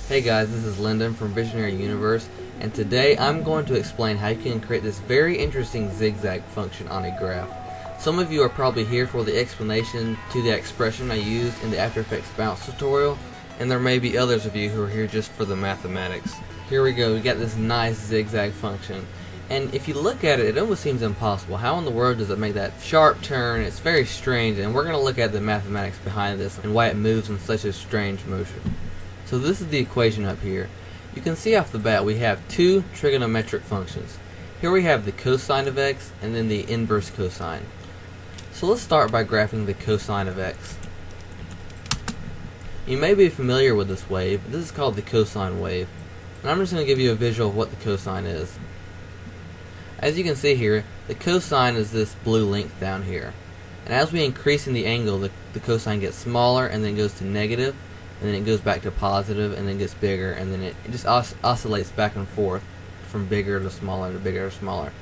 Hey guys, this is Lyndon from Visionary Universe, and today I'm going to explain how you can create this very interesting zigzag function on a graph. Some of you are probably here for the explanation to the expression I used in the After Effects bounce tutorial, and there may be others of you who are here just for the mathematics. Here we go, we got this nice zigzag function. And if you look at it, it almost seems impossible. How in the world does it make that sharp turn? It's very strange, and we're going to look at the mathematics behind this and why it moves in such a strange motion. So this is the equation up here. You can see off the bat we have two trigonometric functions. Here we have the cosine of x and then the inverse cosine. So let's start by graphing the cosine of x. You may be familiar with this wave. This is called the cosine wave. And I'm just going to give you a visual of what the cosine is. As you can see here, the cosine is this blue length down here. And as we increase in the angle, the cosine gets smaller and then goes to negative, and then it goes back to positive and then gets bigger, and then it just oscillates back and forth from bigger to smaller to bigger to smaller.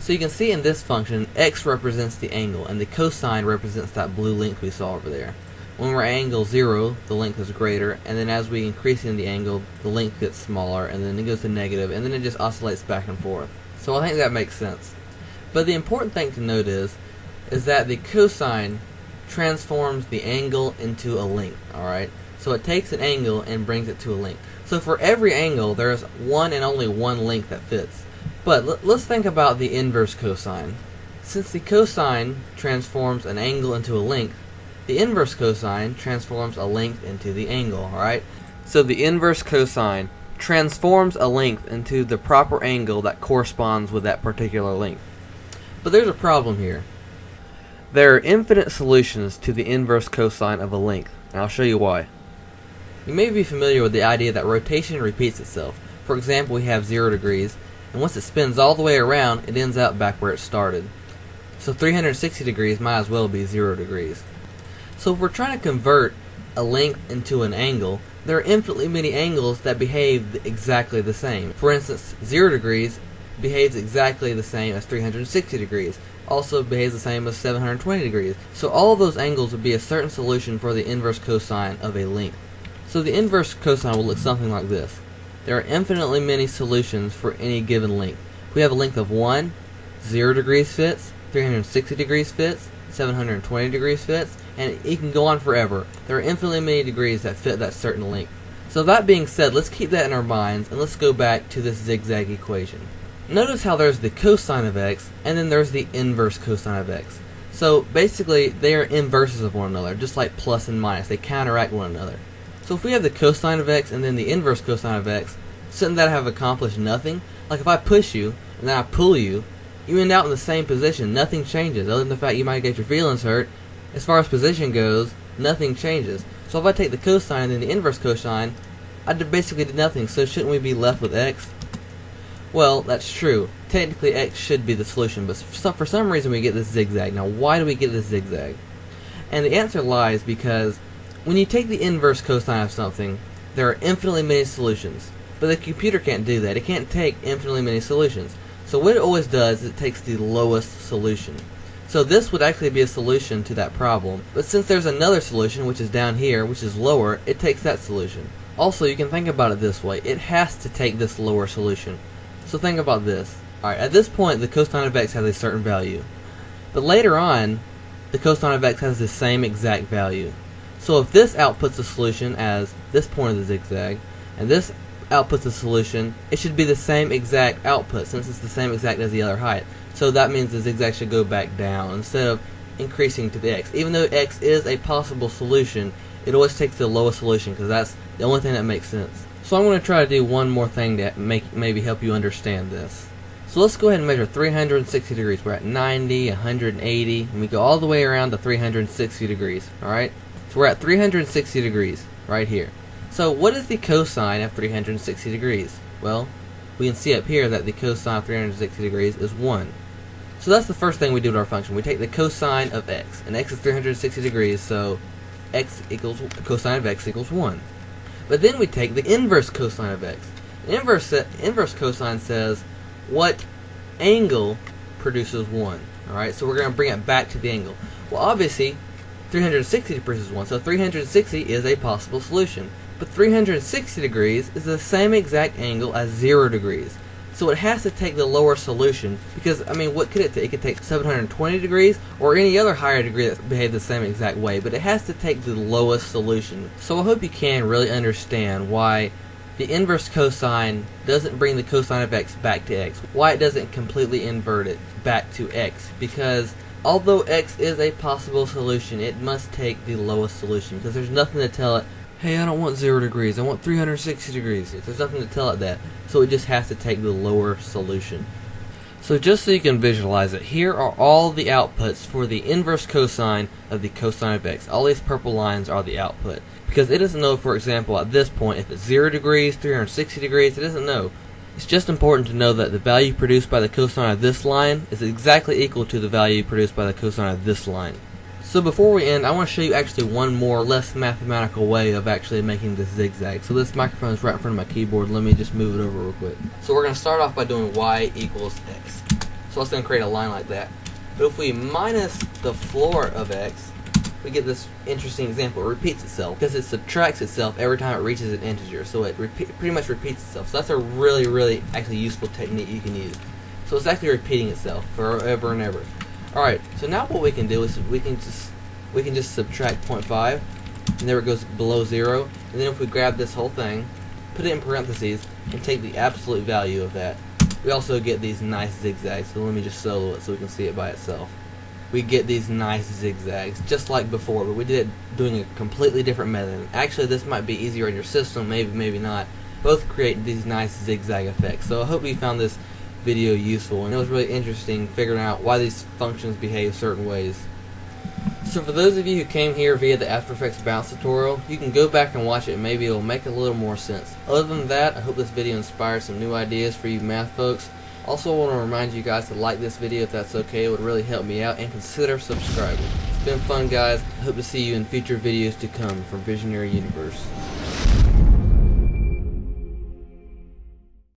So you can see in this function, x represents the angle, and the cosine represents that blue length we saw over there. When we're at angle 0, the length is greater, and then as we increase in the angle, the length gets smaller, and then it goes to negative, and then it just oscillates back and forth. So I think that makes sense. But the important thing to note is that the cosine transforms the angle into a length, alright? So it takes an angle and brings it to a length. So for every angle, there's one and only one length that fits. But let's think about the inverse cosine. Since the cosine transforms an angle into a length, the inverse cosine transforms a length into the angle, alright? So the inverse cosine transforms a length into the proper angle that corresponds with that particular length. But there's a problem here. There are infinite solutions to the inverse cosine of a length, and I'll show you why. You may be familiar with the idea that rotation repeats itself. For example, we have 0 degrees, and once it spins all the way around, it ends up back where it started. So 360 degrees might as well be 0 degrees. So if we're trying to convert a length into an angle, there are infinitely many angles that behave exactly the same. For instance, 0 degrees behaves exactly the same as 360 degrees. Also behaves the same as 720 degrees. So all of those angles would be a certain solution for the inverse cosine of a length. So the inverse cosine will look something like this. There are infinitely many solutions for any given length. If we have a length of 1, 0 degrees fits, 360 degrees fits, 720 degrees fits, and it can go on forever. There are infinitely many degrees that fit that certain length. So that being said, let's keep that in our minds, and let's go back to this zigzag equation. Notice how there's the cosine of x, and then there's the inverse cosine of x. So basically, they are inverses of one another, just like plus and minus. They counteract one another. So if we have the cosine of x and then the inverse cosine of x, shouldn't that have accomplished nothing? Like if I push you, and then I pull you, you end out in the same position. Nothing changes, other than the fact you might get your feelings hurt. As far as position goes, nothing changes. So if I take the cosine and then the inverse cosine, I basically did nothing, so shouldn't we be left with x? Well, that's true. Technically x should be the solution, but for some reason we get this zigzag. Now why do we get this zigzag? And the answer lies because when you take the inverse cosine of something, there are infinitely many solutions. But the computer can't do that. It can't take infinitely many solutions. So what it always does is it takes the lowest solution. So this would actually be a solution to that problem. But since there's another solution, which is down here, which is lower, it takes that solution. Also, you can think about it this way. It has to take this lower solution. So think about this. Alright, at this point, the cosine of x has a certain value. But later on, the cosine of x has the same exact value. So if this outputs a solution as this point of the zigzag, and this outputs a solution, it should be the same exact output since it's the same exact as the other height. So that means the zigzag should go back down instead of increasing to the x. Even though x is a possible solution, it always takes the lowest solution because that's the only thing that makes sense. So I'm going to try to do one more thing to maybe help you understand this. So let's go ahead and measure 360 degrees. We're at 90, 180, and we go all the way around to 360 degrees. Alright? So we're at 360 degrees right here. So what is the cosine of 360 degrees? Well, we can see up here that the cosine of 360 degrees is 1. So that's the first thing we do with our function. We take the cosine of x, and x is 360 degrees, so cosine of x equals 1. But then we take the inverse cosine of x. The inverse cosine says what angle produces 1. Alright, so we're going to bring it back to the angle. Well, obviously, 360 produces 1, so 360 is a possible solution. But 360 degrees is the same exact angle as 0 degrees. So it has to take the lower solution, because, I mean, what could it take? It could take 720 degrees or any other higher degree that behaves the same exact way, but it has to take the lowest solution. So I hope you can really understand why the inverse cosine doesn't bring the cosine of x back to x, why it doesn't completely invert it back to x, because although x is a possible solution, it must take the lowest solution, because there's nothing to tell it, hey, I don't want 0 degrees, I want 360 degrees. There's nothing to tell it that, so it just has to take the lower solution. So just so you can visualize it, here are all the outputs for the inverse cosine of the cosine of x. All these purple lines are the output, because it doesn't know, for example, at this point, if it's 0 degrees, 360 degrees, it doesn't know. It's just important to know that the value produced by the cosine of this line is exactly equal to the value produced by the cosine of this line. So before we end, I want to show you actually one more, less mathematical way of actually making this zigzag. So this microphone is right in front of my keyboard. Let me just move it over real quick. So we're going to start off by doing y equals x. So let's then create a line like that. But if we minus the floor of x, we get this interesting example. It repeats itself because it subtracts itself every time it reaches an integer. So it pretty much repeats itself. So that's a really actually useful technique you can use. So it's actually repeating itself forever and ever. Alright, so now what we can do is we can just subtract 0.5, and there it goes below 0, and then if we grab this whole thing, put it in parentheses, and take the absolute value of that, we also get these nice zigzags. So let me just solo it so we can see it by itself. We get these nice zigzags, just like before, but we did it doing a completely different method. Actually, this might be easier in your system, maybe not. Both create these nice zigzag effects. So I hope you found this video useful, and it was really interesting figuring out why these functions behave certain ways. So for those of you who came here via the After Effects bounce tutorial, you can go back and watch it and maybe it'll make a little more sense. Other than that, I hope this video inspires some new ideas for you math folks. Also, I want to remind you guys to like this video if that's okay. It would really help me out, and consider subscribing. It's been fun, guys. I hope to see you in future videos to come from Visionary Universe.